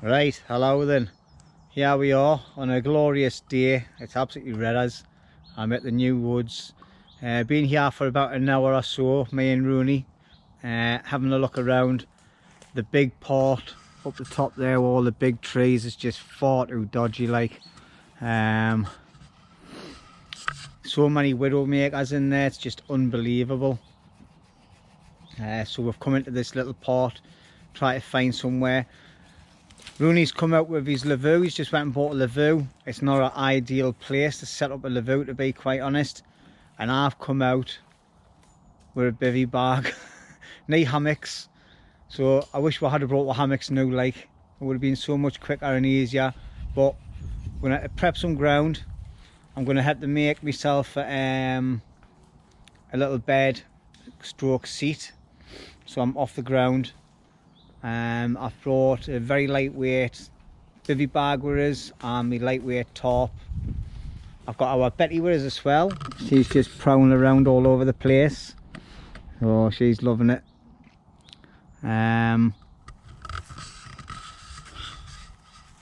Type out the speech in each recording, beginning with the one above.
Right, hello then. Here we are on a glorious day. It's absolutely red as I'm at the New Woods. Been here for about an hour or so, me and Rooney, having a look around the big part up the top there. All the big trees is just far too dodgy like. So many widowmakers in there, it's just unbelievable. So we've come into this little part, try to find somewhere. Rooney's come out with his lavoo. He's just went and bought a lavoo. It's not an ideal place to set up a lavoo, to be quite honest. And I've come out with a bivvy bag, knee hammocks. So I wish we had brought the hammocks now, like it would have been so much quicker and easier. But I'm gonna prep some ground. I'm gonna have to make myself a little bed stroke seat. So I'm off the ground. I've brought a very lightweight bivvy bag with us and my lightweight tarp. I've got our Betty with us as well. She's just prowling around all over the place. Oh, she's loving it.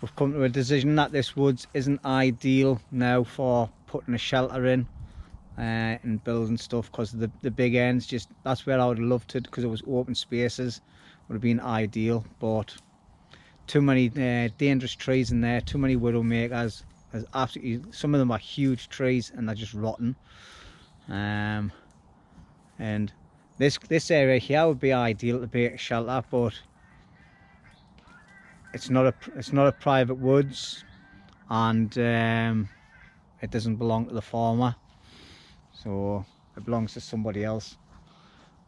We've come to a decision that this woods isn't ideal now for putting a shelter in and building stuff, because of the big ends. Just that's where I would have loved it, because it was open spaces. Would have been ideal, but too many dangerous trees in there, too many widowmakers. There's absolutely, some of them are huge trees and they're just rotten. And this area here would be ideal to be a shelter, but it's not a private woods, and it doesn't belong to the farmer, so it belongs to somebody else.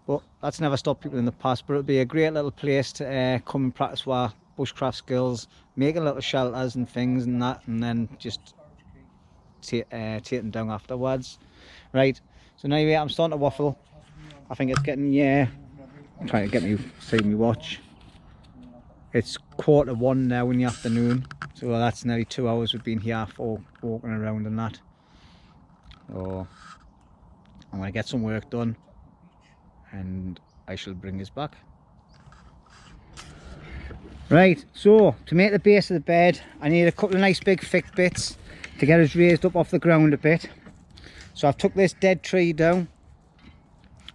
But that's never stopped people in the past. But it'll be a great little place to come and practice our bushcraft skills, making little shelters and things and that, and then just take them down afterwards. Right, so now anyway, I'm starting to waffle. I think it's getting, I'm trying to get me see me watch. It's 1:15 now in the afternoon, so that's nearly 2 hours we've been here for walking around and that. So I'm going to get some work done and I shall bring us back. Right, so to make the base of the bed, I need a couple of nice big thick bits to get us raised up off the ground a bit. So I've took this dead tree down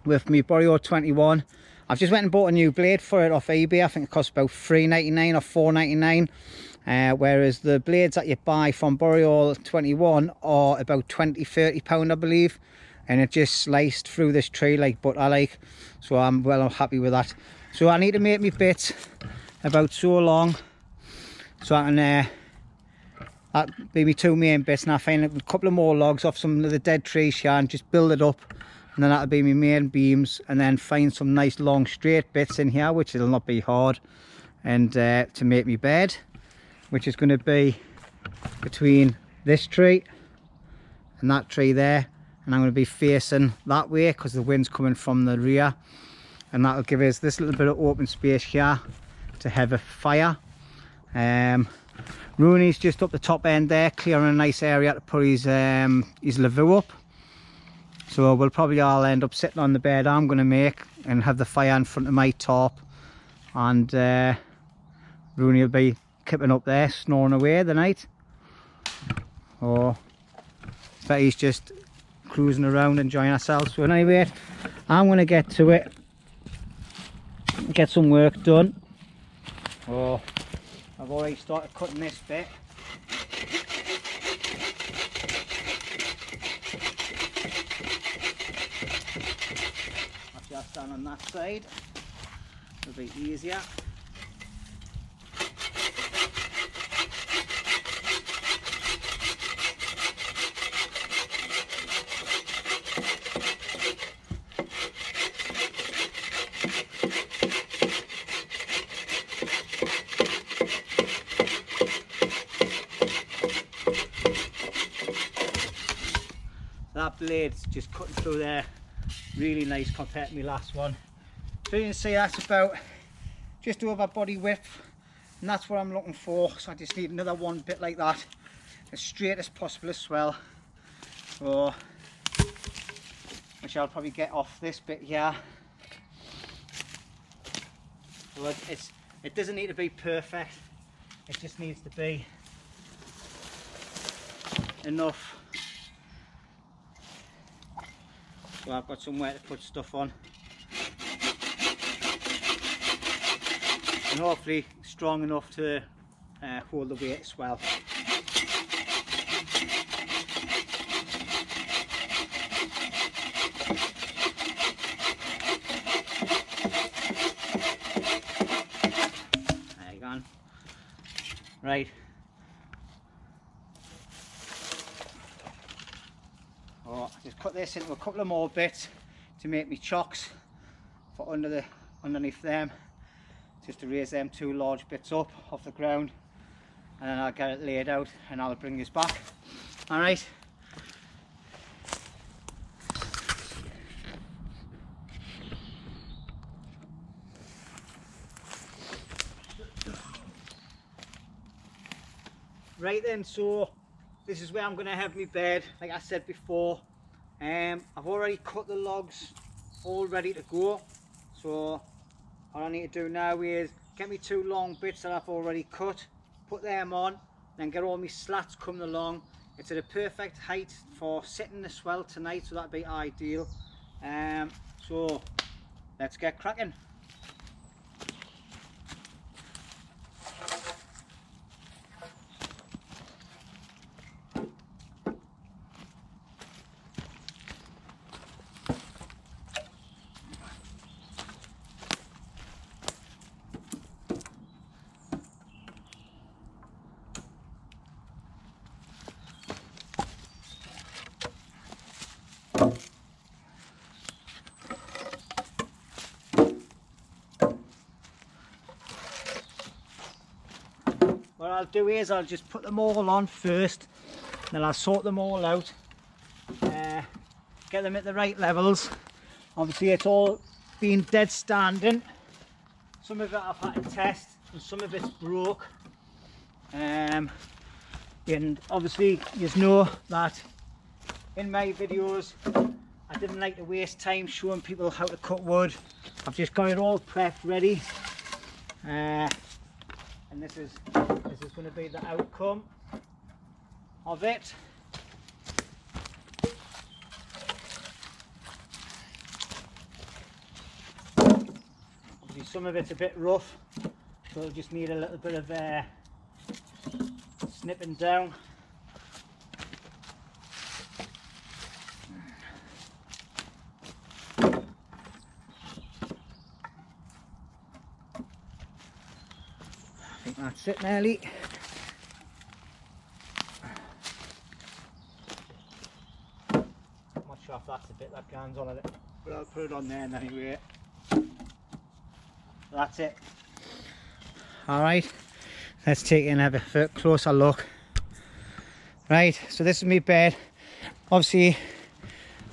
with my Boreal 21. I've just went and bought a new blade for it off eBay. I think it costs about $3.99 or $4.99, whereas the blades that you buy from Boreal 21 are about £20–30, I believe. And it just sliced through this tree like butter like, so I'm happy with that. So I need to make me bits about so long, so I can that be my two main bits, and I find a couple of more logs off some of the dead trees here and just build it up, and then that'll be my main beams, and then find some nice long straight bits in here, which will not be hard, and to make me bed, which is going to be between this tree and that tree there. And I'm going to be facing that way because the wind's coming from the rear, and that'll give us this little bit of open space here to have a fire. Rooney's just up the top end there, clearing a nice area to put his lavoo up. So we'll probably all end up sitting on the bed I'm going to make and have the fire in front of my tarp, and Rooney will be kipping up there, snoring away the night. Or Betty's just cruising around enjoying ourselves. So anyway, I'm going to get to it, get some work done. Oh, I've already started cutting this bit. I'll just stand on that side, it'll be easier. That blade's just cutting through there really nice compared to my last one. So you can see that's about just over body width, and that's what I'm looking for. So I just need another one bit like that, as straight as possible as well. So, which I'll probably get off this bit here. So it doesn't need to be perfect, it just needs to be enough. So I've got somewhere to put stuff on, and hopefully strong enough to hold the weight as well. There you go. Right. Oh, just cut this into a couple of more bits to make me chocks for underneath them, just to raise them two large bits up off the ground, and then I'll get it laid out and I'll bring this back. All right. Right then, so this is where I'm going to have my bed, like I said before. I've already cut the logs all ready to go, so all I need to do now is get me two long bits that I've already cut, put them on, then get all my slats coming along. It's at a perfect height for sitting the swell tonight, so that'd be ideal. So let's get cracking. What I'll do is I'll just put them all on first, then I'll sort them all out, get them at the right levels. Obviously it's all been dead standing. Some of it I've had to test and some of it's broke. And obviously you know that in my videos I didn't like to waste time showing people how to cut wood. I've just got it all prepped ready. And this is going to be the outcome of it. Obviously some of it's a bit rough, so it'll just need a little bit of snipping down. I think that's it nearly. I'm not sure if that's the bit that goes on it, but I'll put it on there anyway. So that's it. Alright, let's take it and have a closer look. Right, so this is my bed. Obviously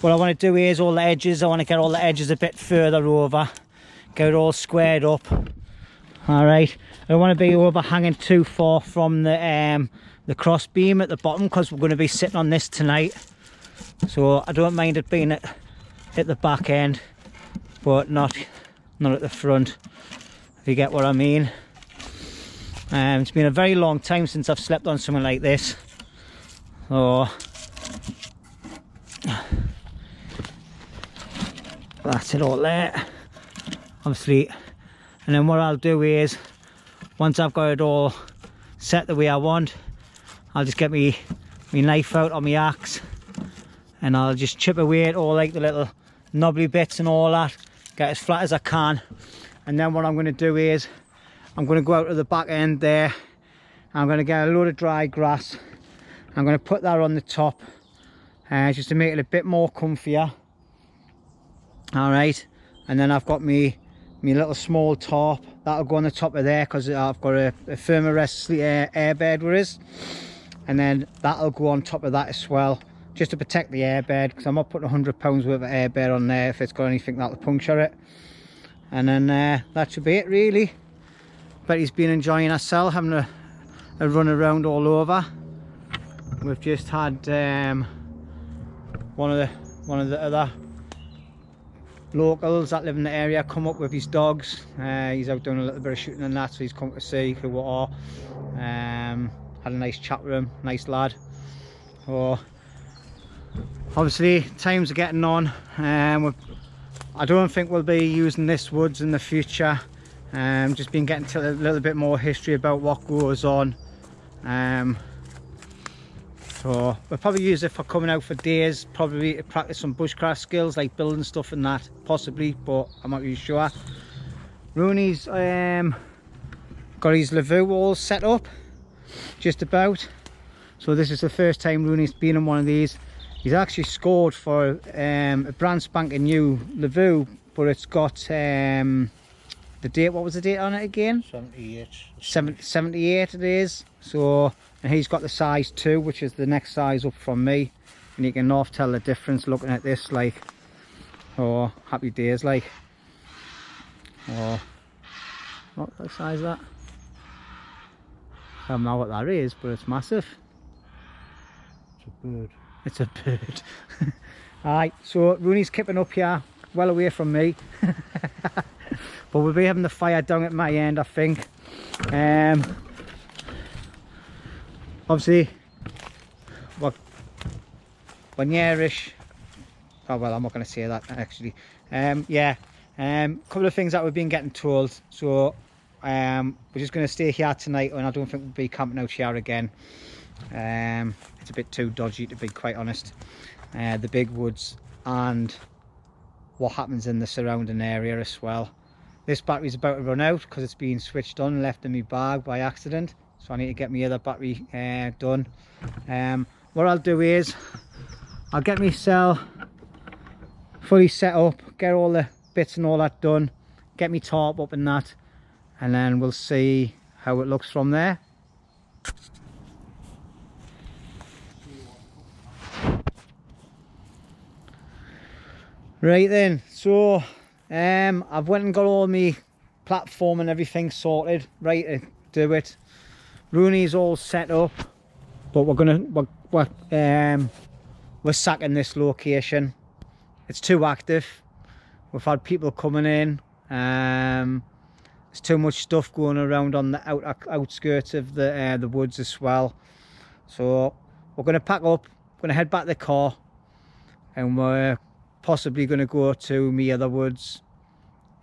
what I want to do is all the edges, I want to get all the edges a bit further over, get it all squared up. Alright, I don't want to be overhanging too far from the cross beam at the bottom, because we're going to be sitting on this tonight. So I don't mind it being at the back end, but not at the front, if you get what I mean. It's been a very long time since I've slept on something like this. So that's it all there, obviously. And then what I'll do is, once I've got it all set the way I want, I'll just get my knife out on my axe and I'll just chip away at all like the little knobbly bits and all that, get as flat as I can. And then what I'm going to do is, I'm going to go out to the back end there, I'm going to get a load of dry grass, I'm going to put that on the top, just to make it a bit more comfier. Alright, and then I've got my little small tarp that'll go on the top of there, because I've got a Thermarest airbed with us, and then that'll go on top of that as well, just to protect the airbed, because I'm not putting £100 worth of airbed on there if it's got anything that'll puncture it. And then that should be it really. But he's been enjoying ourselves, having a run around all over. We've just had one of the other locals that live in the area come up with his dogs. He's out doing a little bit of shooting and that, so he's come to see who we are. Had a nice chat with him, nice lad. So obviously times are getting on. I don't think we'll be using this woods in the future. Just been getting to a little bit more history about what goes on. So we'll probably use it for coming out for days, probably to practice some bushcraft skills like building stuff and that, possibly, but I'm not really sure. Rooney's got his lavoo all set up, just about. So this is the first time Rooney's been in one of these. He's actually scored for a brand spanking new lavoo, but it's got the date, what was the date on it again? 78. 78 it is. So, and he's got the size 2, which is the next size up from me. And you can half tell the difference looking at this, like, oh, happy days, like. Oh, what size is that? I don't know what that is, but it's massive. It's a bird. It's a bird. Alright, so Rooney's kipping up here, well away from me. But we'll be having the fire down at my end, I think. Obviously, we're nearish. Oh well, I'm not going to say that actually. Yeah, couple of things that we've been getting told. So we're just going to stay here tonight, and I don't think we'll be camping out here again. It's a bit too dodgy, to be quite honest. The big woods and what happens in the surrounding area as well. This battery's about to run out because it's been switched on and left in my bag by accident, so I need to get my other battery done. What I'll do is I'll get my cell fully set up, get all the bits and all that done, get my tarp up and that, and then we'll see how it looks from there. Right then, so I've went and got all my platform and everything sorted, right to do it. Rooney's all set up, but we're sacking this location. It's too active. We've had people coming in. There's too much stuff going around on the outskirts of the woods as well. So we're going to pack up, going to head back to the car, and we're possibly going to go to me other woods.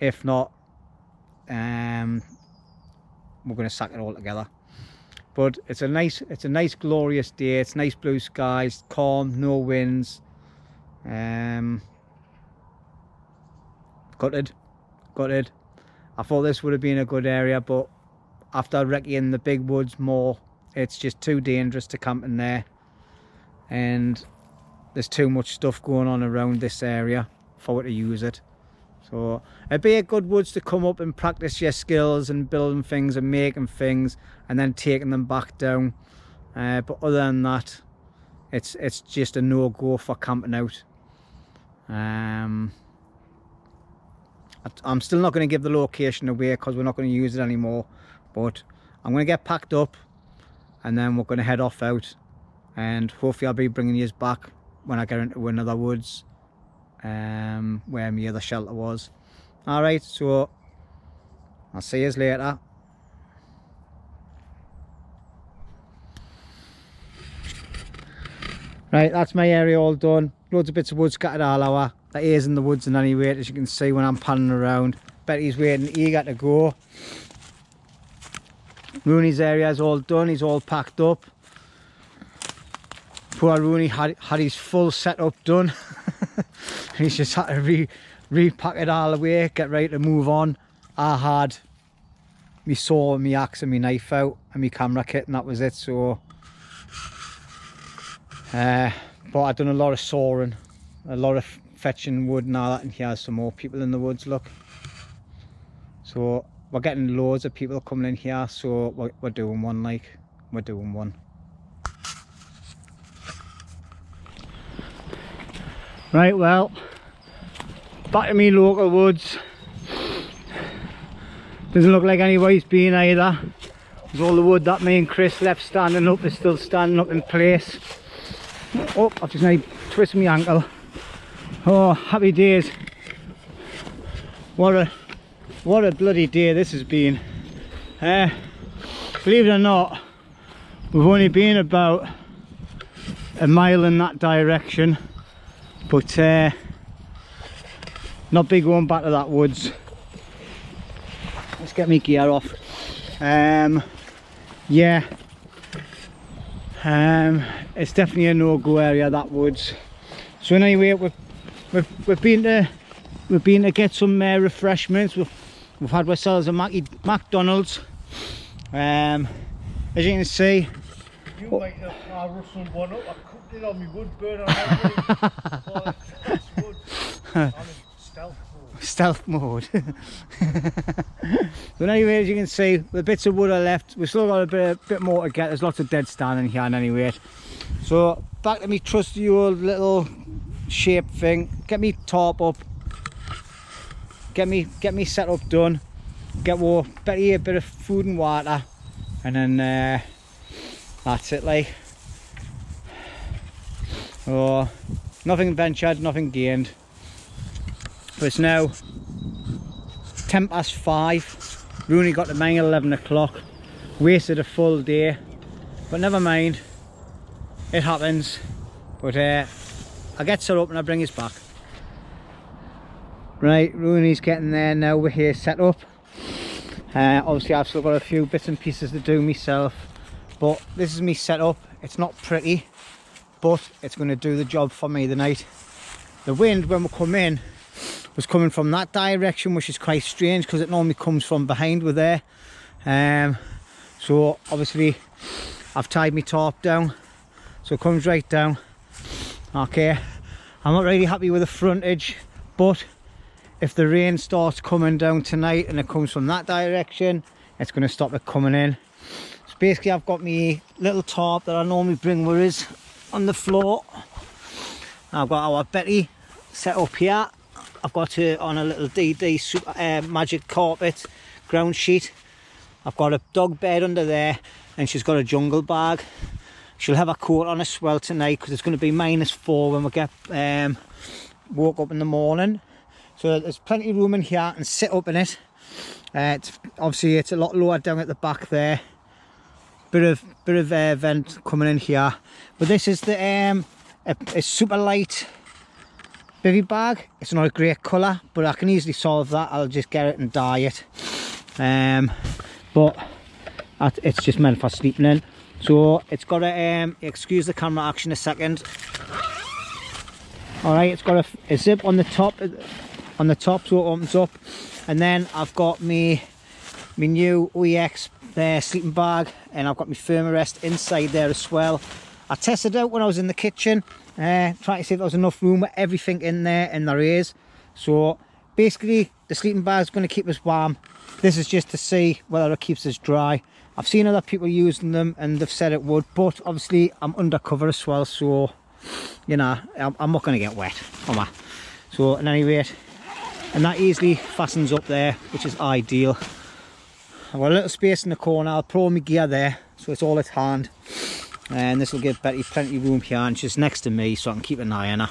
If not, we're going to sack it all together. But it's a nice glorious day. It's nice blue skies, calm, no winds. Gutted. I thought this would have been a good area, but after recceing the big woods more, it's just too dangerous to camp in there, and there's too much stuff going on around this area for it to use it. So it'd be a good woods to come up and practice your skills and building things and making things and then taking them back down. But other than that, it's just a no-go for camping out. I'm still not going to give the location away because we're not going to use it anymore. But I'm going to get packed up and then we're going to head off out. And hopefully I'll be bringing you back when I get into another woods where my other shelter was. Alright, so I'll see you later. Right, that's my area all done. Loads of bits of wood scattered all over. That is in the woods in any way, as you can see when I'm panning around. Betty's waiting, eager to go. Rooney's area is all done, he's all packed up. Poor Rooney had his full setup done. He's just had to repack it all away, get ready to move on. I had my saw, my axe and my knife out and my camera kit, and that was it. So but I've done a lot of sawing, a lot of fetching wood and all that, and here's some more people in the woods, look. So we're getting loads of people coming in here, so we're doing one, like, we're doing one. Right, well, back to me local woods. Doesn't look like anybody's been either. There's all the wood that me and Chris left standing up is still standing up in place. Oh, I've just now twisted my ankle. Oh, happy days. What a bloody day this has been. Believe it or not, We've only been about a mile in that direction, but not big going back to that woods. Let's get my gear off. Yeah, it's definitely a no-go area, that woods. So anyway, we've been to get some refreshments. We've had ourselves a McDonald's. As you can see, You might have rustled one up. I cooked it on my wood burner. That's wood. I'm in stealth mode. Stealth mode. But anyway, as you can see, the bits of wood are left. We've still got a bit more to get. There's lots of dead stand in here anyway. So back to me trusty old little shape thing. Get me tarp up. Get me setup done. Get Betty a bit of food and water, and then that's it. Like, oh, nothing ventured, nothing gained. But it's now 5:10. Rooney got to mine at 11 o'clock. Wasted a full day, but never mind. It happens. But I get set up and I bring us back. Right, Rooney's getting there now. We're here set up. Obviously I've still got a few bits and pieces to do myself, but this is me set up. It's not pretty, but it's going to do the job for me tonight. The wind when we come in was coming from that direction, which is quite strange because it normally comes from behind with there. So obviously I've tied my tarp down, so it comes right down. Okay, I'm not really happy with the frontage, but if the rain starts coming down tonight and it comes from that direction, it's going to stop it coming in. So basically I've got my little tarp that I normally bring with us on the floor. I've got our Betty set up here. I've got her on a little DD super, magic carpet ground sheet. I've got a dog bed under there, and she's got a jungle bag. She'll have a coat on as well tonight because it's going to be -4 when we get woke up in the morning. So there's plenty of room in here and sit up in it. Obviously it's a lot lower down at the back there. Bit of vent coming in here. But this is the a super light bivvy bag. It's not a great colour, but I can easily solve that. I'll just get it and dye it. But it's just meant for sleeping in. So it's got a excuse the camera action a second. All right, it's got a zip on the top so it opens up, and then I've got my new OEX sleeping bag, and I've got my Thermarest inside there as well. I tested it out when I was in the kitchen, trying to see if there was enough room with everything in there, and there is. So basically the sleeping bag is going to keep us warm. This is just to see whether it keeps us dry. I've seen other people using them and they've said it would, but obviously I'm undercover as well, so you know I'm not going to get wet, am I? So at any rate, and that easily fastens up there, which is ideal. I've got a little space in the corner. I'll throw my gear there so it's all at hand, and this will give Betty plenty of room here, and she's next to me so I can keep an eye on her.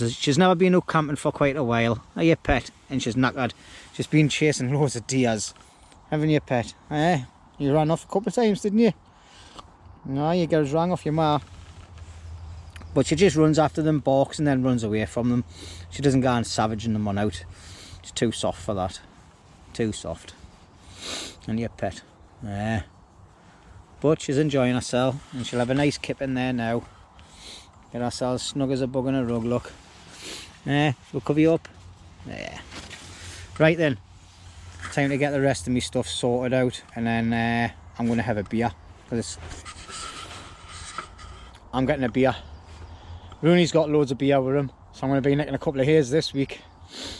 She's never been out camping for quite a while. Are you, pet? And she's knackered. She's been chasing loads of deers, haven't you, pet? You ran off a couple of times, didn't you? No, you get us rang off your ma. But she just runs after them, barks, and then runs away from them. She doesn't go on savaging them on out. She's too soft for that. Too soft. And your pet. But she's enjoying herself, and she'll have a nice kip in there now. Get ourselves snug as a bug in a rug, look. We'll cover you up. Yeah. Right then. Time to get the rest of my stuff sorted out, and then I'm going to have a beer. Because I'm getting a beer. Rooney's got loads of beer with him, so I'm going to be nicking a couple of his this week.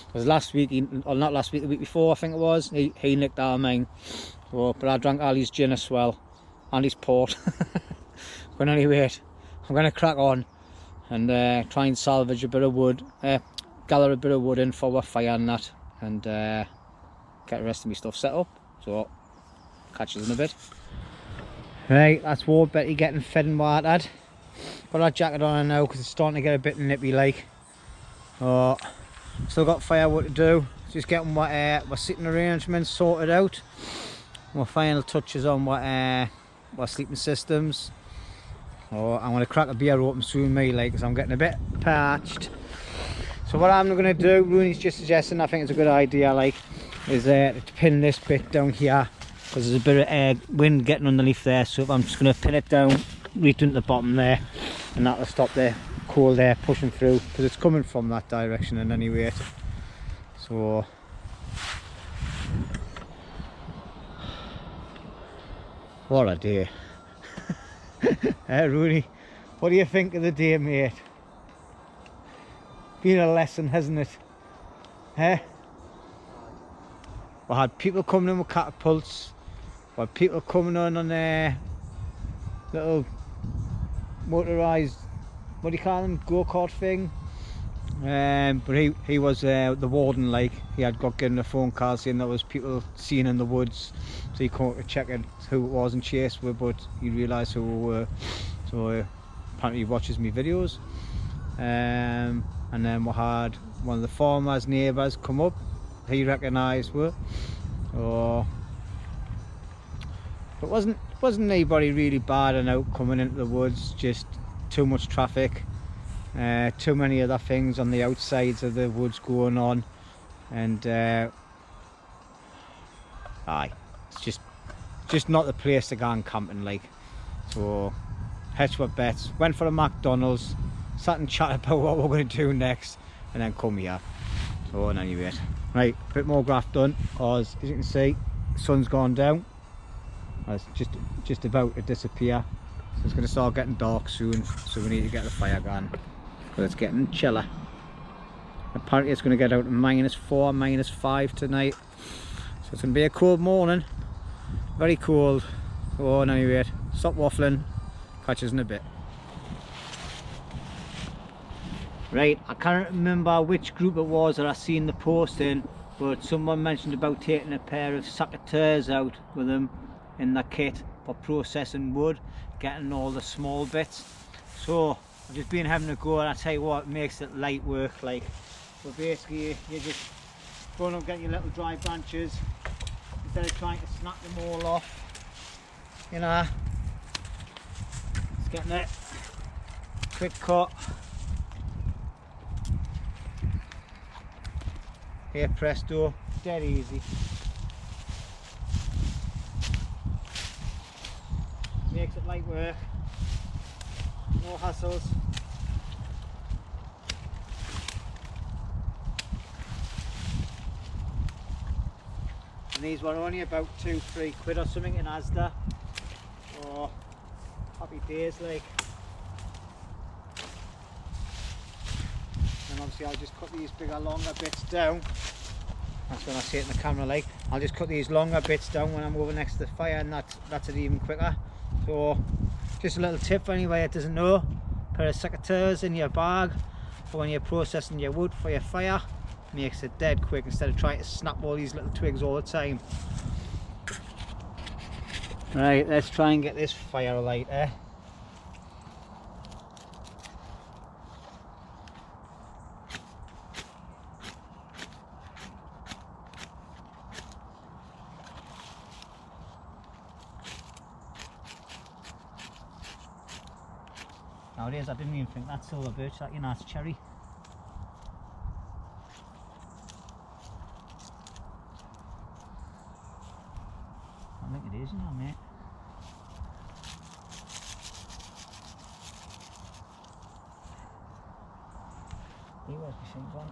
Because last week, or not last week, the week before I think it was, he nicked our mine. So, but I drank all his gin as well, and his port. But anyway, I'm going to crack on and try and salvage a bit of wood, gather a bit of wood in for our fire and that, and get the rest of my stuff set up. So, catch us in a bit. Right, that's Ward Betty getting fed and watered. Got our jacket on now because it's starting to get a bit nippy like. Oh, still got firewood to do. Just getting what my sitting arrangements sorted out. My final touches on what our sleeping systems. Oh, I'm gonna crack a beer open soon, me, like, because I'm getting a bit parched. So what I'm gonna do, Rooney's just suggesting, I think it's a good idea, like, is to pin this bit down here, because there's a bit of wind getting underneath there. So I'm just gonna pin it down right into the bottom there, and that'll stop the cold air pushing through, because it's coming from that direction in any rate. So what a day. Hey Rooney, what do you think of the day, mate? Been a lesson, hasn't it? Eh? We had people coming in with catapults, we had people coming on their little motorised, what do you call them, go-kart thing. But he was the warden, like, he had got getting a phone call saying there was people seen in the woods, so he came to check who it was and chased with, but he realised who we were, so apparently he watches me videos. And then we had one of the farmers' neighbours come up, he recognised her, so it wasn't anybody really bad and out coming into the woods, just too much traffic. Too many other things on the outsides of the woods going on, and aye, it's just not the place to go and camping, like. So hedged our bets, went for a McDonald's, sat and chat about what we're going to do next, and then come here. So on any rate, right, a bit more graft done, because as you can see, the sun's gone down, it's just about to disappear, so it's going to start getting dark soon, so we need to get the fire going. But it's getting chiller. Apparently it's going to get out to -4, -5 tonight. So it's going to be a cold morning. Very cold. So anyway, stop waffling. Catch us in a bit. Right, I can't remember which group it was that I seen the post in, but someone mentioned about taking a pair of secateurs out with them in the kit for processing wood, getting all the small bits. So I've just been having a go, and I tell you what, it makes it light work, like. But basically you're just going up, getting your little dry branches, instead of trying to snap them all off, you know, just getting it quick cut, here presto, dead easy. Makes it light work. No hassles. And these were only about 2-3 quid or something in Asda. Oh, happy days, like. And obviously I'll just cut these bigger, longer bits down. That's when I see it in the camera, like. I'll just cut these longer bits down when I'm over next to the fire, and that's it even quicker. So just a little tip for anybody that doesn't know, pair of secateurs in your bag for when you're processing your wood for your fire, makes it dead quick instead of trying to snap all these little twigs all the time. Right, let's try and get this fire alight, eh? Nowadays I didn't even think that's silver birch, that, you know, it's cherry. I think it is, you know, mate. He was the same one.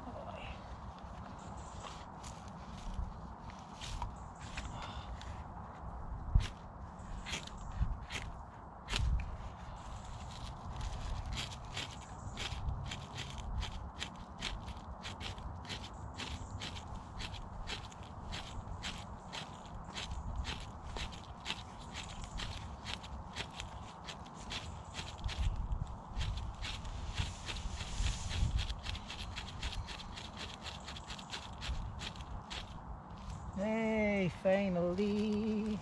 Hey, finally!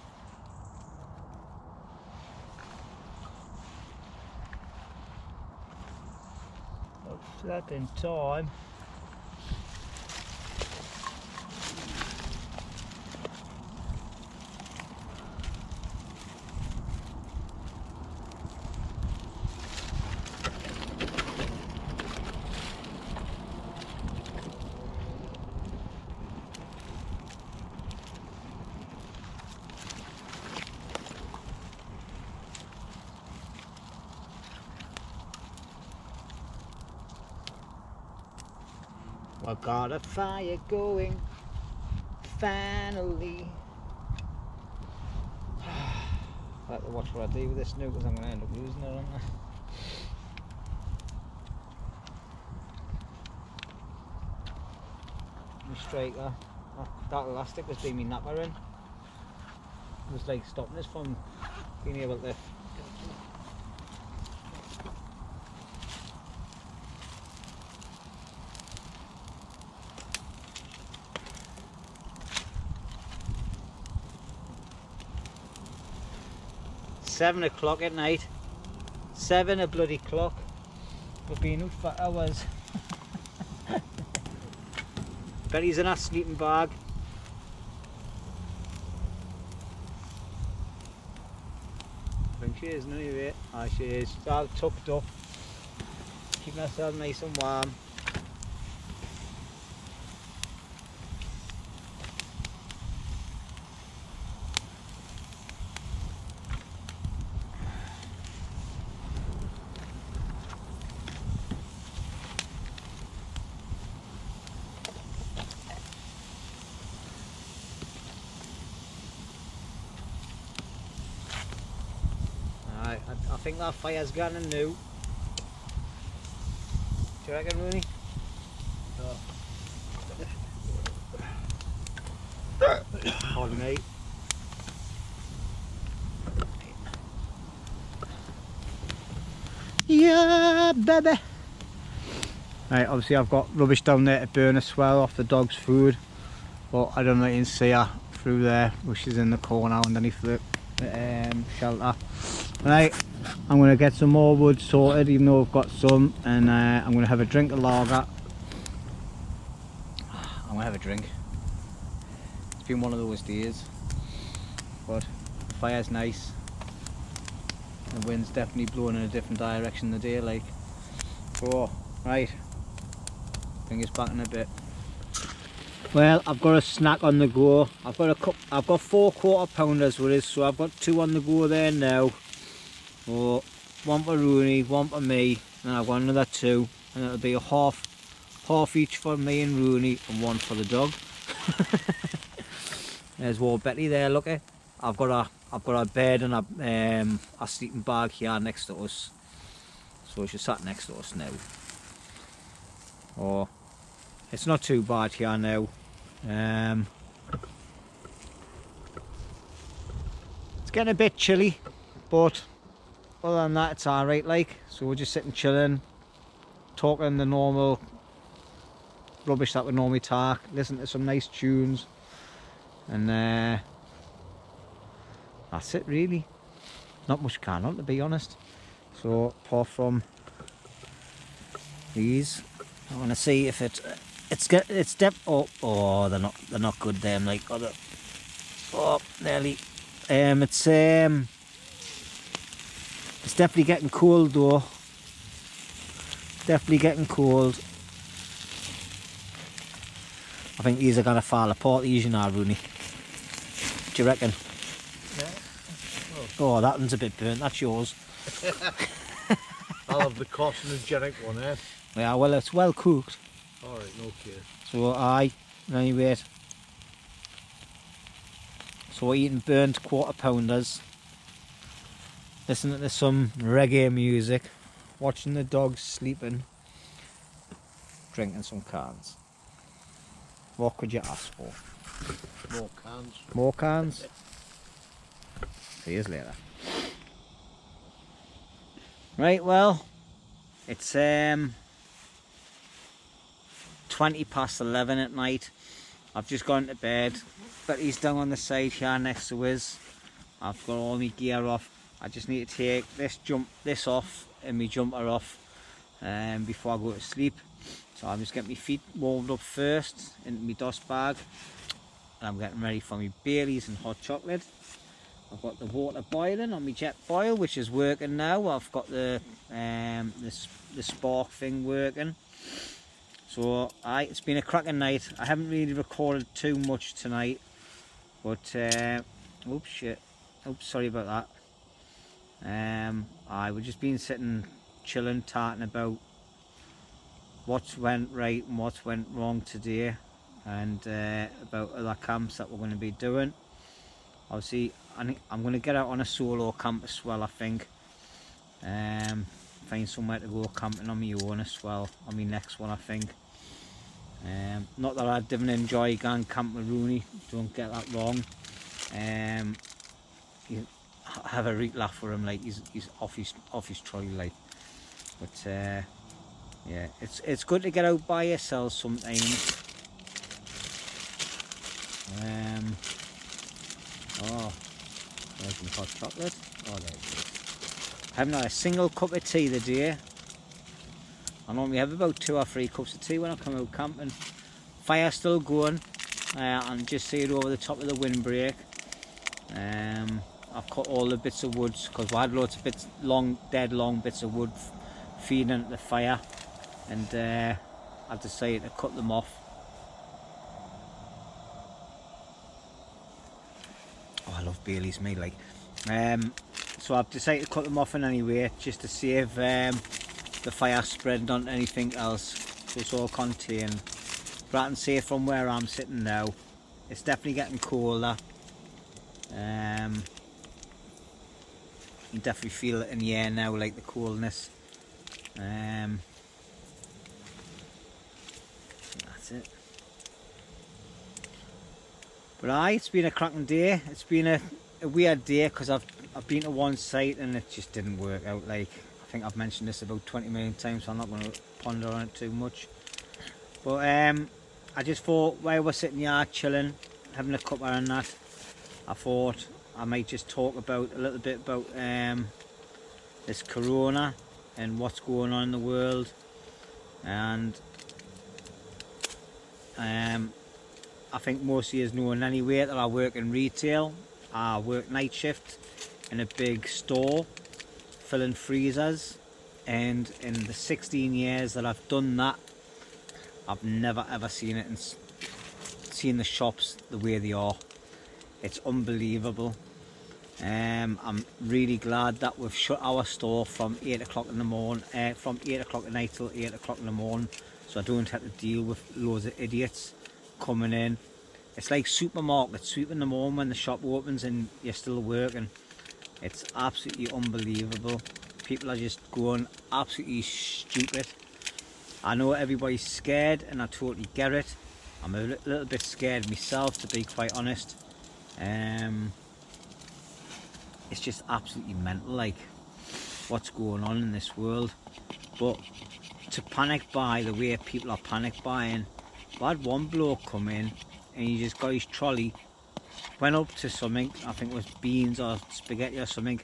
Looks that in time. I got a fire going, finally. I have to watch what I do with this now because I'm going to end up losing it, aren't I? My striker, that elastic was doing me napper in. It was like stopping us from being able to. 7 o'clock at night. 7 a bloody clock. We've been out for hours. Betty's in our sleeping bag. I think she is anyway. Ah, she is. She's all tucked up. Keeping herself nice and warm. I think that fire's gone and new. Do you reckon, Rooney? No. Pardon me. Yeah, baby. Right, obviously I've got rubbish down there to burn as well off the dog's food, but I don't know if you can see her through there, which is in the corner underneath the shelter. Right, I'm going to get some more wood sorted, even though I've got some, and I'm going to have a drink of lager. I'm going to have a drink. It's been one of those days, but the fire's nice. The wind's definitely blowing in a different direction today, like. Oh, right. Bring us back in a bit. Well, I've got a snack on the go. I've got 4 quarter pounders with us, so I've got 2 on the go there now. Oh, 1 for Rooney, 1 for me, and I've got another 2, and it'll be a half each for me and Rooney, and 1 for the dog. There's War Betty there. Look at. I've got a bed and a sleeping bag here next to us, so she's sat next to us now. Oh, it's not too bad here now. It's getting a bit chilly, but other than that it's alright, like. So we're just sitting chilling, talking the normal rubbish that we normally talk, listen to some nice tunes, and that's it really. Not much going on, to be honest. So apart from these, I want to see if oh, they're not good them, like. Oh, nearly. It's definitely getting cold though. Definitely getting cold. I think these are gonna fall apart, these, you know, Rooney. Do you reckon? Yeah. Oh, that one's a bit burnt. That's yours. I'll have the carcinogenic one, eh? Yeah, well, it's well cooked. Alright, okay. So anyway. So we're eating burnt quarter pounders, listening to some reggae music, watching the dogs sleeping, drinking some cans. What could you ask for? More cans. More cans? See you later. Right, well, it's 20 past 11 at night. I've just gone to bed, but he's down on the side here next to us. I've got all my gear off. I just need to take this off and my jumper off before I go to sleep. So I'm just getting my feet warmed up first into my dust bag, and I'm getting ready for my Baileys and hot chocolate. I've got the water boiling on my jet boil, which is working now. I've got the spark thing working. So it's been a cracking night. I haven't really recorded too much tonight, but oops, shit. Oops, sorry about that. We've just been sitting, chilling, talking about what's went right and what's went wrong today, and about other camps that we're going to be doing. Obviously, I'm going to get out on a solo camp as well, I think. Find somewhere to go camping on my own as well, on my next one, I think. Not that I didn't enjoy going camp with Rooney, don't get that wrong. You have a real laugh for him, like he's off his trolley, like. But yeah, it's good to get out by yourself sometimes. Oh, there's my hot chocolate. Oh, there it is. I haven't had a single cup of tea today. I normally have about 2 or 3 cups of tea when I come out camping. Fire still going, and just see it over the top of the windbreak. I've cut all the bits of wood because we had loads of bits, dead long bits of wood feeding into the fire, and I decided to cut them off. Oh, I love Bailey's, me, like. So I've decided to cut them off in any way, just to save the fire spreading onto anything else, so it's all contained. But I can say from where I'm sitting now, it's definitely getting colder. You can definitely feel it in the air now, like the coldness. That's it. But aye, it's been a cracking day. It's been a weird day because I've been to one site and it just didn't work out. Like, I think I've mentioned this about 20 million times, so I'm not going to ponder on it too much. But I just thought, while we're sitting here chilling, having a cuppa and that, I thought I might just talk about a little bit about this corona and what's going on in the world. And I think most of you know anyway that I work in retail. I work night shift in a big store filling freezers, and in the 16 years that I've done that, I've never ever seen it and seen the shops the way they are. It's unbelievable. I'm really glad that we've shut our store from 8 o'clock in the morning, from 8 o'clock at night till 8 o'clock in the morning, so I don't have to deal with loads of idiots coming in. It's like supermarkets sweeping the morning when the shop opens and you're still working. It's absolutely unbelievable. People are just going absolutely stupid. I know everybody's scared and I totally get it. I'm a little bit scared myself, to be quite honest. It's just absolutely mental, like, what's going on in this world. But to panic buy the way people are panic buying, I had one bloke come in and he just got his trolley, went up to something, I think it was beans or spaghetti or something,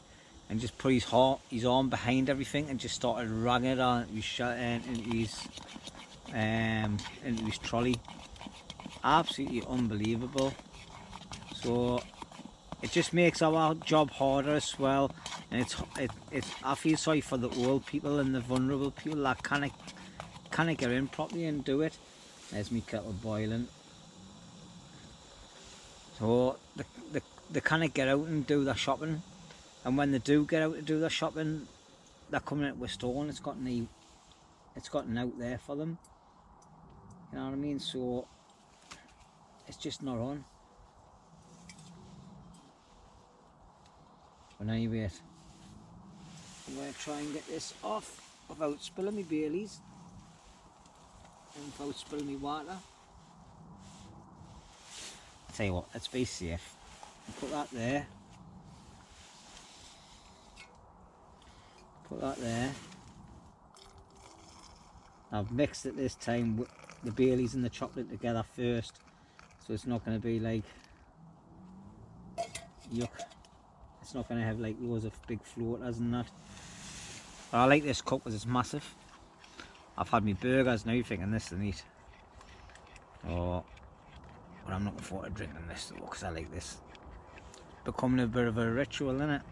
and just put his arm behind everything and just started ragging it on into his trolley. Absolutely unbelievable. So it just makes our job harder as well, and I feel sorry for the old people and the vulnerable people that can't get in properly and do it. There's me kettle boiling. So they can't get out and do their shopping, and when they do get out to do their shopping, they're coming out with store and it's gotten out there for them. You know what I mean? So it's just not on. But anyway, I'm going to try and get this off without spilling my Baileys and without spilling my water. I'll tell you what, let's be safe. Put that there. Put that there. I've mixed it this time with the Baileys and the chocolate together first, so it's not going to be like yuck. It's not going to have like loads of big floaters and that. But I like this cup because it's massive. I've had my burgers and everything and this is neat. Oh, but I'm looking forward to drinking this though because I like this. Becoming a bit of a ritual, isn't it?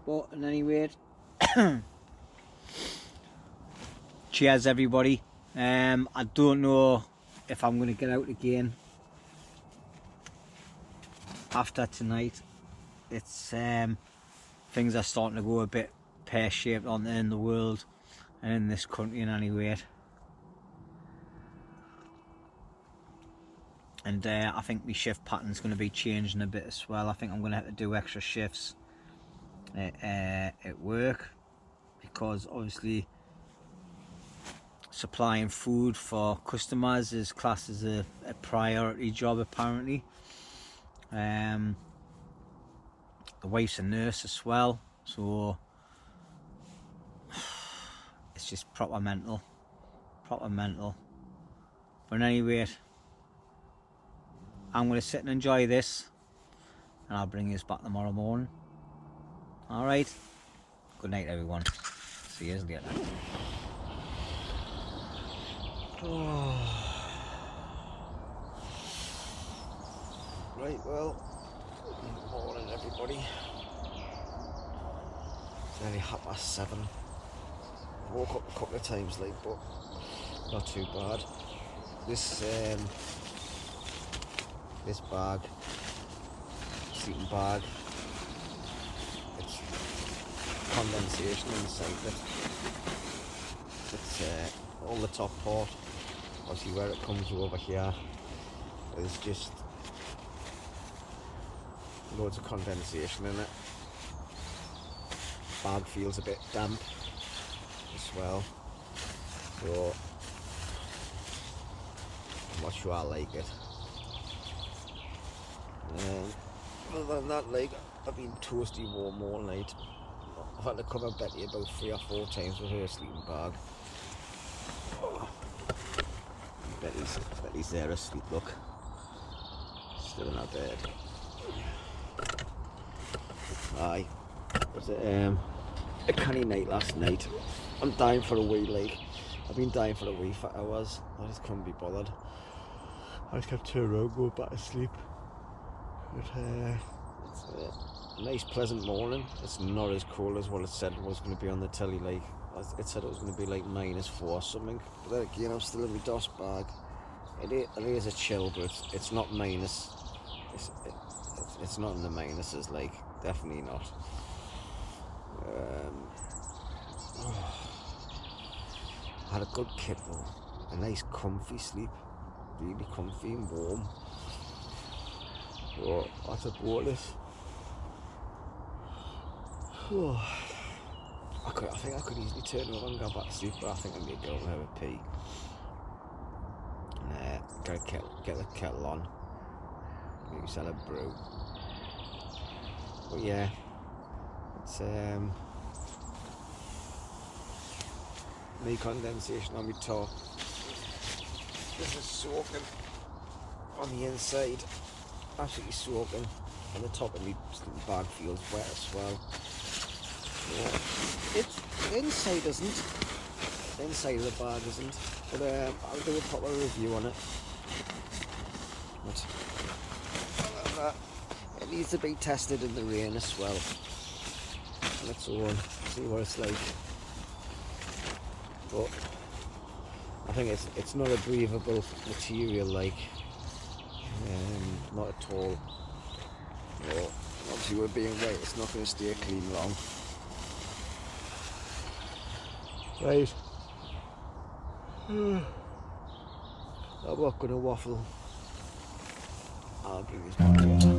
But in any way, cheers everybody. I don't know if I'm going to get out again. after tonight, it's things are starting to go a bit pear-shaped on in the world and in this country in any rate. And I think my shift pattern's going to be changing a bit as well. I think I'm going to have to do extra shifts at work, because obviously supplying food for customers is classed as a priority job apparently. The wife's a nurse as well, so it's just proper mental. But anyway, I'm going to sit and enjoy this, and I'll bring you back tomorrow morning. Alright, good night everyone, see you later. Right, well, good morning everybody. It's nearly 7:30. I woke up a couple of times late, but not too bad. This bag, sleeping bag, it's condensation inside it. It's all the top part, obviously where it comes over here, there's just loads of condensation in it. Bag feels a bit damp as well, so I'm not sure I like it. Other than that, like, I've been toasty warm all night. I've had to cover Betty about 3 or 4 times with her sleeping bag. Betty's there asleep, look. Still in her bed. Aye. Was it a canny night last night. I'm dying for a wee, like. I've been dying for a wee for hours. I just couldn't be bothered. I just kept turning around, going back to sleep. But it's a nice pleasant morning. It's not as cold as what it said it was going to be on the telly. Like, it said it was going to be like -4 or something. But then again, I'm still in my DOS bag. It is a chill, but it's not minus. It's not in the minuses, like, definitely not. I had a good kip though, a nice comfy sleep, really comfy and warm. So that's a bonus. I think I could easily turn over and go back to sleep, but I think I'm going to go and have a pee. And get the kettle on, maybe sell a brew. But yeah, it's me condensation on my top. This is soaking on the inside, absolutely soaking, and the top of my bag feels wet as well. Yeah. The inside isn't. The inside of the bag isn't. But I'll do a proper review on it. But it needs to be tested in the rain as well. On its own. See what it's like. But I think it's not a breathable material, like. Not at all. But obviously we're being wet, it's not going to stay clean long. Right. I'm not going to waffle. I'll bring this back here.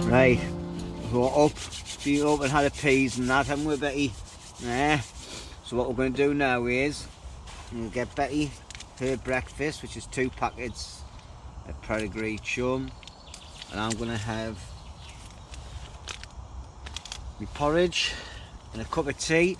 Right, we're up, been up and had a peas and that, haven't we, Betty? Yeah. So what we're going to do now is we'll get Betty her breakfast, which is 2 packets of pedigree chum, and I'm going to have my porridge and a cup of tea.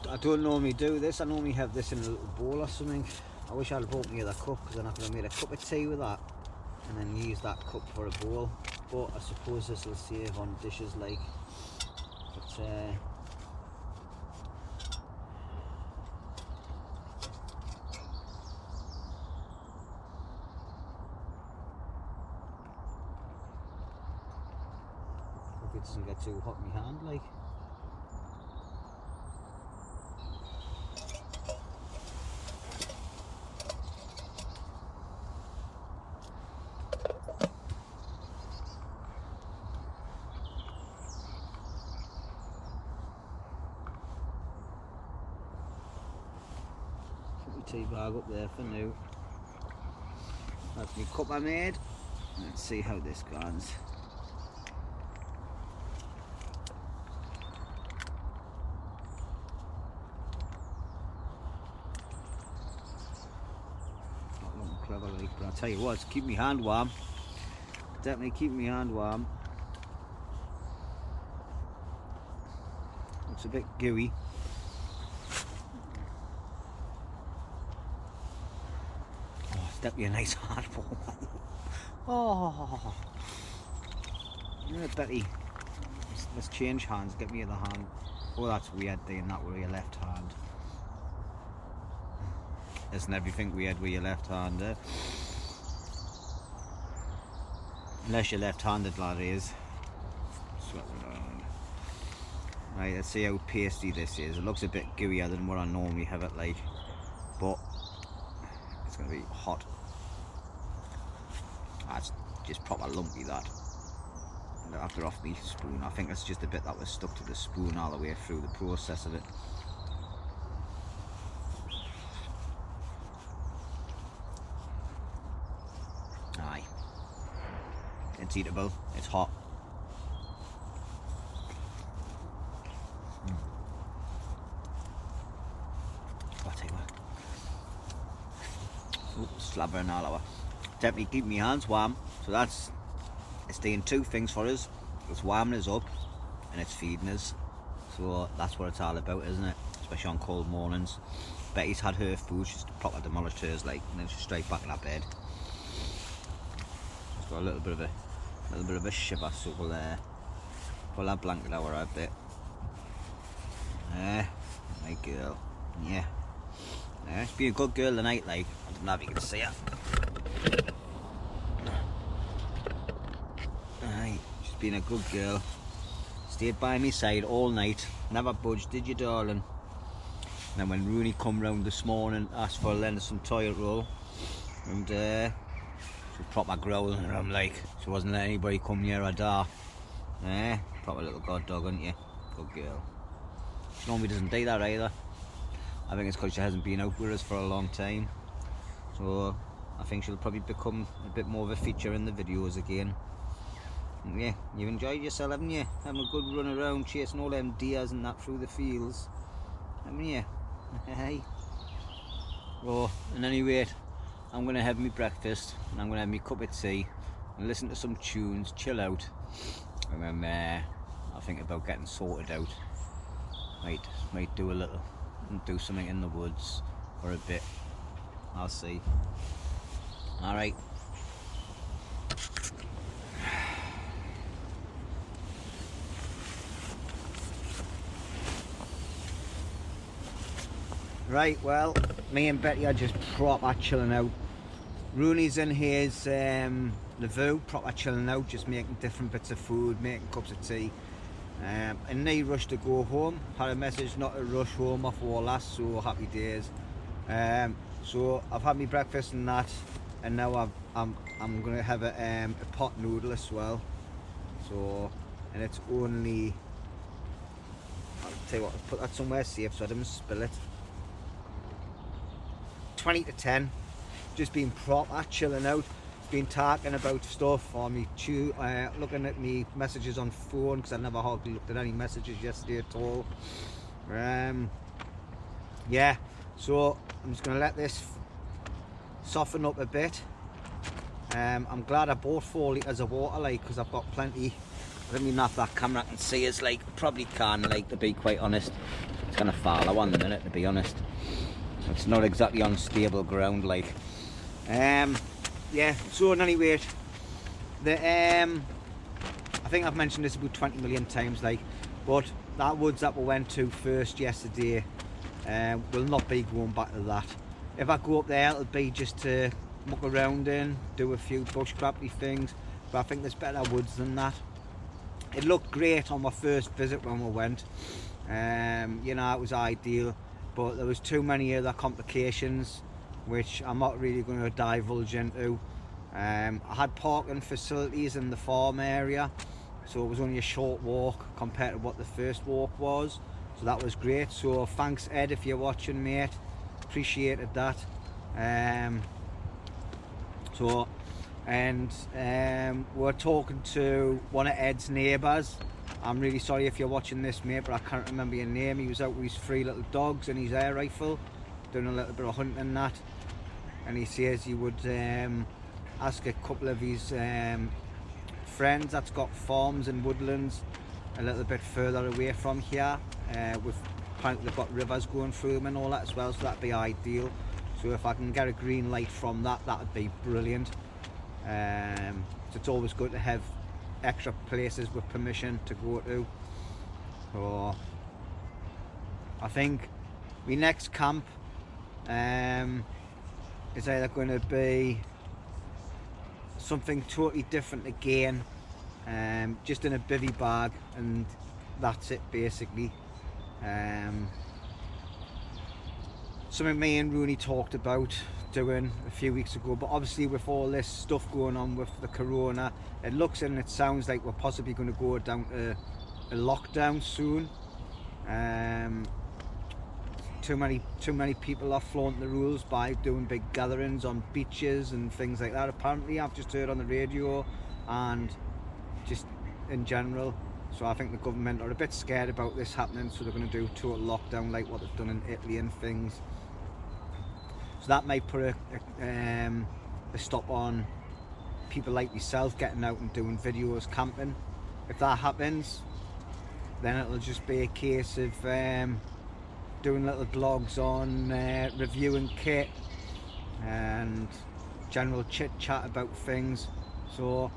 I don't normally do this, I normally have this in a little bowl or something. I wish I'd bought me the cup, because then I could have made a cup of tea with that and then use that cup for a bowl. But I suppose this will save on dishes like. But hope it doesn't get too hot in my hand like. Tea bag up there for now. That's my cup I made. Let's see how this goes. Not looking clever like, but I'll tell you what, it's keep my hand warm. Definitely keep my hand warm. Looks a bit gooey. Definitely a nice hard ball. Oh, Betty, let's change hands. Get me the hand. Oh, that's weird doing that with your left hand. Isn't everything weird with your left hand? Unless you're left-handed, lad, is. Right, let's see how pasty this is. It looks a bit gooier than what I normally have it like, but it's going to be hot. That's just proper lumpy, that. After off the spoon, I think it's just a bit that was stuck to the spoon all the way through the process of it. Aye, it's eatable. It's hot. I'll tell you what. Ooh, slabbering all over. Definitely keep my hands warm, so it's doing 2 things for us. It's warming us up and it's feeding us, so that's what it's all about, isn't it? Especially on cold mornings. Betty's had her food, she's proper demolished hers like, and then she's straight back in her bed. She's got a little bit of a shiver, so we'll pull that blanket over a bit. My girl, yeah. She's been a good girl tonight, like. I don't know if you can see her. Aye, she's been a good girl. Stayed by my side all night. Never budged, did you, darling? And then when Rooney come round this morning, asked for a lend of some toilet roll, and she was proper growling, and I'm like, she wasn't letting anybody come near her door. Proper little god dog, aren't you? Good girl. She normally doesn't do that either. I think it's because she hasn't been out with us for a long time. So I think she'll probably become a bit more of a feature in the videos again. And yeah, you've enjoyed yourself, haven't you? Having a good run around, chasing all them deers and that through the fields, haven't you? Hey. Well, and anyway, I'm going to have my breakfast and I'm going to have my cup of tea and listen to some tunes, chill out, and then I'll think about getting sorted out. Might do a little, do something in the woods for a bit. I'll see. Alright. Right, well, me and Betty are just proper chilling out. Rooney's in his review, proper chilling out, just making different bits of food, making cups of tea. And no rush to go home. Had a message not to rush home off all last, so happy days. So I've had my breakfast and that, and now I'm gonna have a pot noodle as well. So, and it's only, I'll tell you what, I'll put that somewhere safe so I don't spill it. 20 to 10. Just been proper chilling out. Been talking about stuff on me, looking at me messages on phone, because I never hardly looked at any messages yesterday at all. Yeah, so I'm just gonna let this soften up a bit. I'm glad I bought 4 litres of water, like, because I've got plenty. I don't mean that camera can see us, like, probably can, like, to be quite honest. It's gonna fall one minute, to be honest. It's not exactly on stable ground, like. Yeah, so in any rate, I think I've mentioned this about 20 million times, like, but that woods that we went to first yesterday will not be going back to that. If I go up there, it'll be just to muck around in, do a few bushcrappy things, but I think there's better woods than that. It looked great on my first visit when we went. You know, it was ideal, but there was too many other complications which I'm not really going to divulge into. I had parking facilities in the farm area, so it was only a short walk compared to what the first walk was, so that was great. So thanks, Ed, if you're watching, mate, appreciated that. We're talking to one of Ed's neighbours. I'm really sorry if you're watching this, mate, but I can't remember your name. He was out with his 3 little dogs and his air rifle, doing a little bit of hunting and that, and he says he would ask a couple of his friends that's got farms and woodlands a little bit further away from here. Apparently they've got rivers going through them and all that as well, so that'd be ideal. So if I can get a green light from that, that'd be brilliant. So it's always good to have extra places with permission to go to. So I think my next camp is either going to be something totally different again, just in a bivvy bag, and that's it basically. Something me and Rooney talked about doing a few weeks ago, but obviously with all this stuff going on with the corona, it looks and it sounds like we're possibly going to go down to a lockdown soon. Too many people are flaunting the rules by doing big gatherings on beaches and things like that, apparently. I've just heard on the radio and just in general. So I think the government are a bit scared about this happening, so they're going to do total lockdown like what they've done in Italy and things. So that might put a stop on people like myself getting out and doing videos camping. If that happens, then it'll just be a case of doing little blogs on reviewing kit and general chit chat about things. So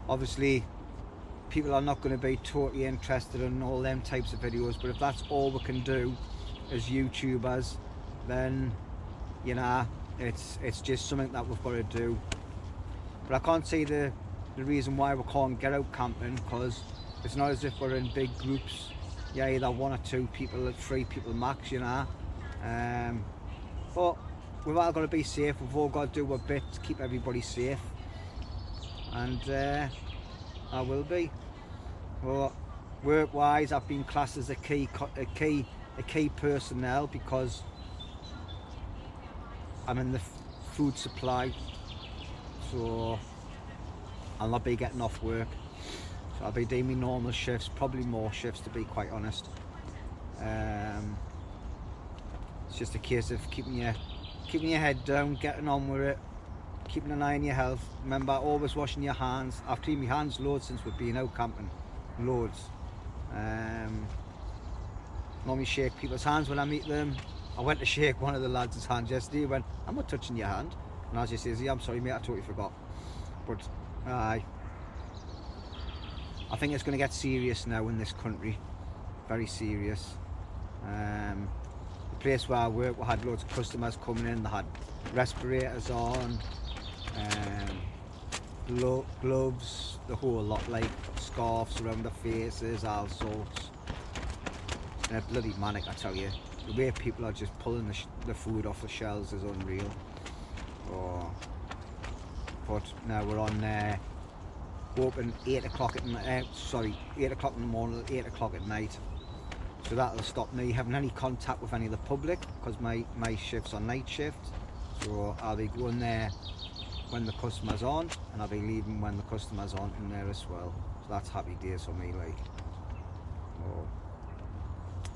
obviously people are not going to be totally interested in all them types of videos, but if that's all we can do as YouTubers, then you know, it's just something that we've got to do. But I can't see the reason why we can't get out camping, because it's not as if we're in big groups. Yeah, either 1 or 2 people, 3 people max, you know. But we've all got to be safe. We've all got to do our bit to keep everybody safe, and I will be. Well, work-wise, I've been classed as a key personnel because I'm in the food supply, so I'll not be getting off work. So I'll be doing my normal shifts, probably more shifts to be quite honest. It's just a case of keeping your head down, getting on with it, keeping an eye on your health. Remember, always washing your hands. I've cleaned my hands loads since we've been out camping, loads. Normally shake people's hands when I meet them. I went to shake one of the lads' hand yesterday. He went, "I'm not touching your hand." And as he says, "Yeah, I'm sorry mate, I totally forgot." But I think it's going to get serious now in this country, very serious. The place where I work, we had loads of customers coming in. They had respirators on, gloves, the whole lot, like scarves around their faces, all sorts. They're bloody manic, I tell you. The way people are just pulling the food off the shelves is unreal. Oh. But now we're on open 8 o'clock at night. 8 o'clock in the morning, 8 o'clock at night. So that'll stop me having any contact with any of the public, because my shift's on night shift. So I'll be going there when the customer's on, and I'll be leaving when the customer's on in there as well. So that's happy days for me, like. Oh.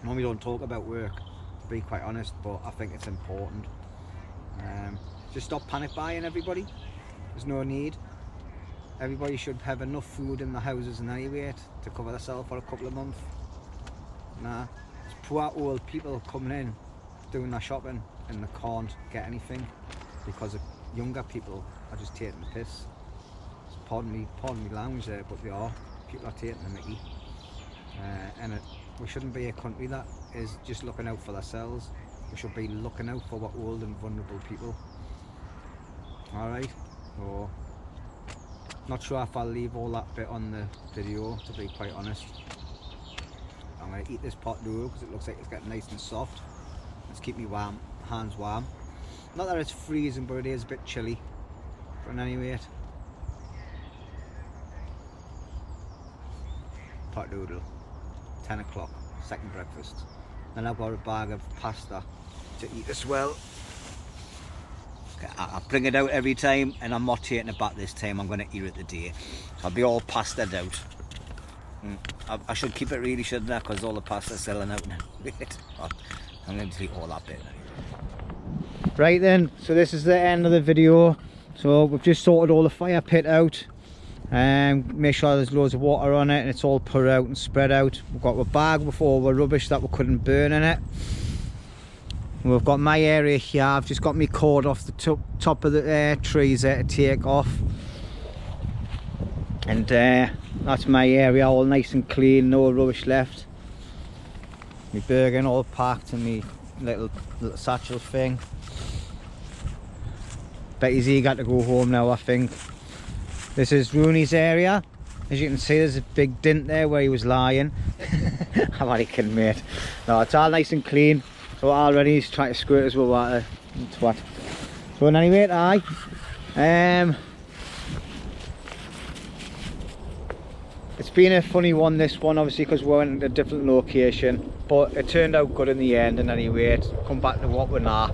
Normally don't talk about work, to be quite honest, but I think it's important. Just stop panic buying, everybody. There's no need. Everybody should have enough food in the houses and anyway to cover themselves for a couple of months. Nah, it's poor old people coming in, doing their shopping, and they can't get anything because of younger people are just taking the piss. Pardon me language there, but they are. People are taking the mickey. We shouldn't be a country that is just looking out for themselves. We should be looking out for our old and vulnerable people. Alright, so not sure if I'll leave all that bit on the video, to be quite honest. I'm going to eat this pot noodle because it looks like it's getting nice and soft. Let's keep me hands warm. Not that it's freezing, but it is a bit chilly. But anyway, pot noodle, 10 o'clock, second breakfast. Then I've got a bag of pasta to eat as well. I bring it out every time, and I'm not taking it back this time. I'm going to eat it today. So I'll be all pastaed out. I should keep it really, shouldn't I? Because all the pasta's selling out now. I'm going to eat all that bit. Right then, so this is the end of the video. So we've just sorted all the fire pit out. Make sure there's loads of water on it and it's all put out and spread out. We've got a bag with all the rubbish that we couldn't burn in it. We've got my area here. I've just got my cord off the top of the trees there to take off, and that's my area, all nice and clean, no rubbish left. My Bergen all packed in my little satchel thing. Betty's eager to go home now, I think. This is Rooney's area. As you can see, there's a big dint there where he was lying. I'm only kidding, mate. No, it's all nice and clean. So already he's trying to squirt us with water. Twat. So anyway, it's been a funny one, this one, obviously, because we went to a different location, but it turned out good in the end. And anyway, it's come back to what we're now.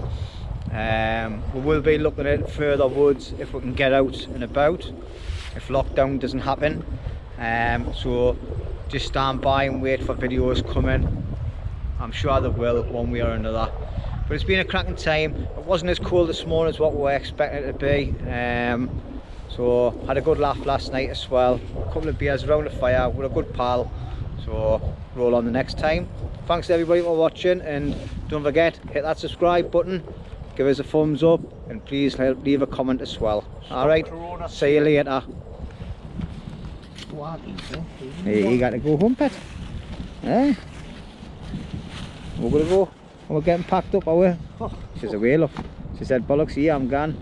We will be looking at further woods if we can get out and about, if lockdown doesn't happen. So just stand by and wait for videos coming. I'm sure they will, one way or another. But it's been a cracking time. It wasn't as cold this morning as what we were expecting it to be. So had a good laugh last night as well. A couple of beers around the fire with a good pal. So roll on the next time. Thanks to everybody for watching, and don't forget, hit that subscribe button, give us a thumbs up, and please leave a comment as well. Alright, see you later. Hey, you got to go home, pet. Eh? We're gonna go. We're getting packed up, are we? She's away, look. She said, bollocks, yeah, I'm gone.